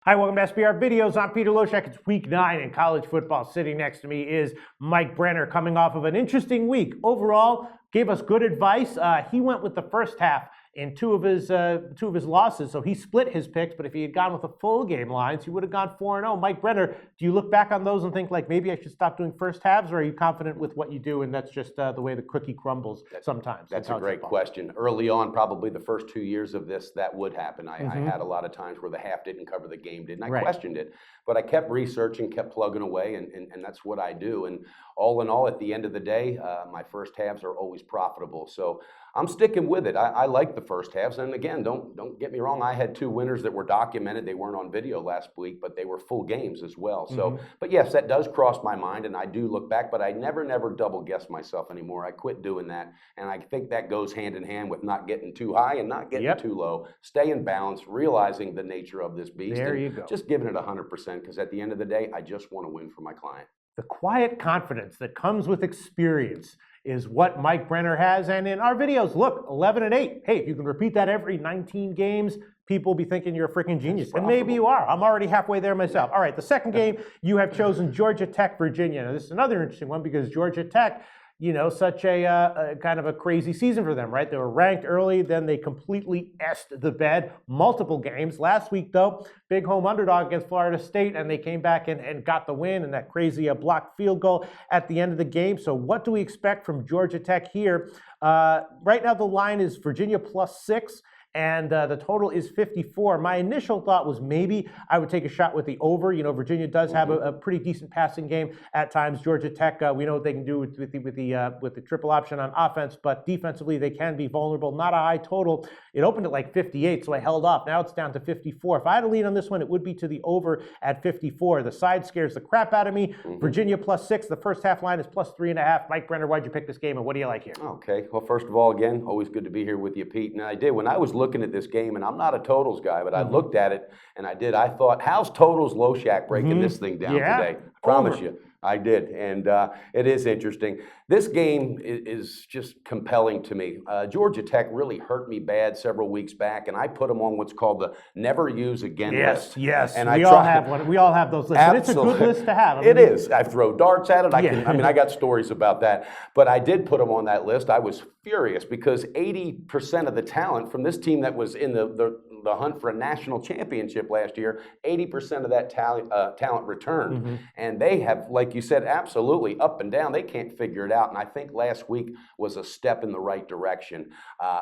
Hi, welcome to SBR Videos. I'm Peter Loshak. It's week 9 in college football. Sitting next to me is Mike Brenner, coming off of an interesting week. Overall, gave us good advice. He went with the first half in two of his losses, so he split his picks. But if he had gone with the full game lines, he would have gone 4-0. Mike Brenner, do you look back on those and think, like, maybe I should stop doing first halves, or are you confident with what you do and that's just the way the cookie crumbles sometimes? That's a great question. Early on, probably the first 2 years of this, that would happen. I had a lot of times where the half didn't cover the game didn't. I questioned it, but I kept researching, kept plugging away, and that's what I do. And all in all, at the end of the day, my first halves are always profitable. So I'm sticking with it. I like the first halves. And again, don't get me wrong. I had 2 winners that were documented. They weren't on video last week, but they were full games as well. So, but yes, that does cross my mind, and I do look back, but I never double guess myself anymore. I quit doing that. And I think that goes hand in hand with not getting too high and not getting too low. Stay in balance, realizing the nature of this beast. There you go. Just giving it 100%, because at the end of the day, I just want to win for my client. The quiet confidence that comes with experience is what Mike Brenner has. And in our videos, look, 11-8. Hey, if you can repeat that every 19 games, people will be thinking you're a freaking genius. And maybe you are. I'm already halfway there myself. All right, the second game, you have chosen Georgia Tech, Virginia. Now, this is another interesting one because Georgia Tech, you know, such a kind of a crazy season for them, right? They were ranked early, then they completely essed the bed, multiple games. Last week, though, big home underdog against Florida State, and they came back and got the win and that crazy blocked field goal at the end of the game. So what do we expect from Georgia Tech here? Right now, the line is Virginia +6. And the total is 54. My initial thought was maybe I would take a shot with the over. You know, Virginia does have a pretty decent passing game at times. Georgia Tech, we know what they can do with the triple option on offense, but defensively they can be vulnerable. Not a high total. It opened at like 58, so I held off. Now it's down to 54. If I had a lead on this one, it would be to the over at 54. The side scares the crap out of me. Virginia +6. The first half line is +3.5. Mike Brenner, why'd you pick this game, and what do you like here? Okay. Well, first of all, again, always good to be here with you, Pete. And I did when I was looking at this game, and I'm not a totals guy, but I looked at it and I thought, how's totals Loshak breaking this thing down today? I promise you, I did. And it is interesting. This game is just compelling to me. Georgia Tech really hurt me bad several weeks back, and I put them on what's called the never use again list. Yes, and we all have one. We all have those lists. And it's a good list to have. It is. I throw darts at it. I got stories about that. But I did put them on that list. I was furious because 80% of the talent from this team that was in the hunt for a national championship last year, 80% of that talent returned. And they have, like you said, absolutely up and down. They can't figure it out. And I think last week was a step in the right direction.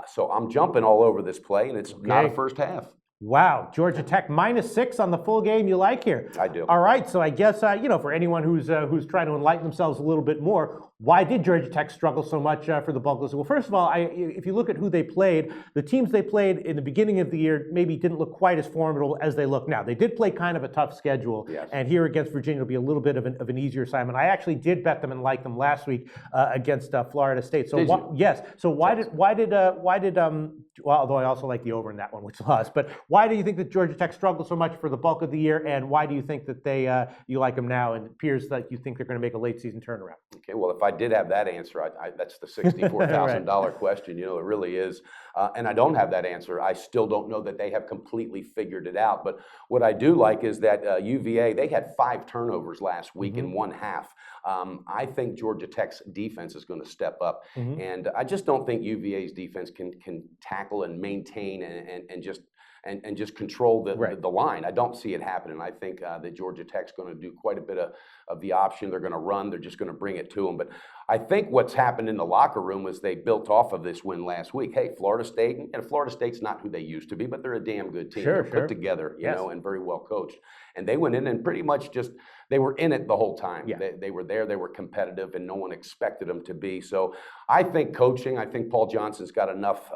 So I'm jumping all over this play, and it's not a first half. Wow, Georgia Tech -6 on the full game. You like here? I do. All right, so I guess you know, for anyone who's trying to enlighten themselves a little bit more, why did Georgia Tech struggle so much for the bulk of this? Well, first of all, if you look at who they played, the teams they played in the beginning of the year maybe didn't look quite as formidable as they look now. They did play kind of a tough schedule, and here against Virginia will be a little bit of an easier assignment. I actually did bet them and like them last week against Florida State. So yes, so why did well, although I also like the over in that one, which lost, but why do you think that Georgia Tech struggled so much for the bulk of the year, and why do you think that you like them now, and it appears that you think they're going to make a late season turnaround? Okay, well, if I did have that answer, that's the $64,000 question. You know, it really is. And I don't have that answer. I still don't know that they have completely figured it out. But what I do like is that UVA, they had 5 turnovers last week in one half. I think Georgia Tech's defense is going to step up. And I just don't think UVA's defense can tackle and maintain and just control the line. I don't see it happening. I think that Georgia Tech's going to do quite a bit of the option. They're going to run. They're just going to bring it to them. But I think what's happened in the locker room is they built off of this win last week. Hey, Florida State, and Florida State's not who they used to be, but they're a damn good team. They're put together, you know, and very well coached. And they went in and pretty much they were in it the whole time. They were there, they were competitive, and no one expected them to be. So I think coaching, I think Paul Johnson's got enough,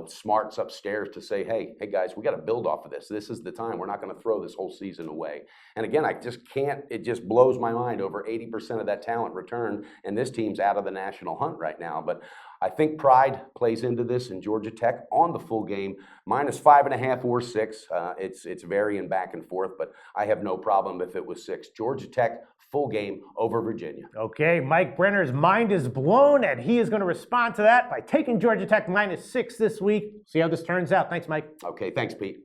smarts upstairs to say, hey guys, we got to build off of this. This is the time. We're not going to throw this whole season away. And again, I just can't, it just blows my mind. Over 80% of that talent returned, and this team's out of the national hunt right now. But I think pride plays into this, in Georgia Tech on the full game, -5.5 or 6. It's varying back and forth, but I have no problem if it was 6. Georgia Tech full game over Virginia. Okay, Mike Brenner's mind is blown, and he is going to respond to that by taking Georgia Tech -6 this week. See how this turns out. Thanks, Mike. Okay, thanks, Pete.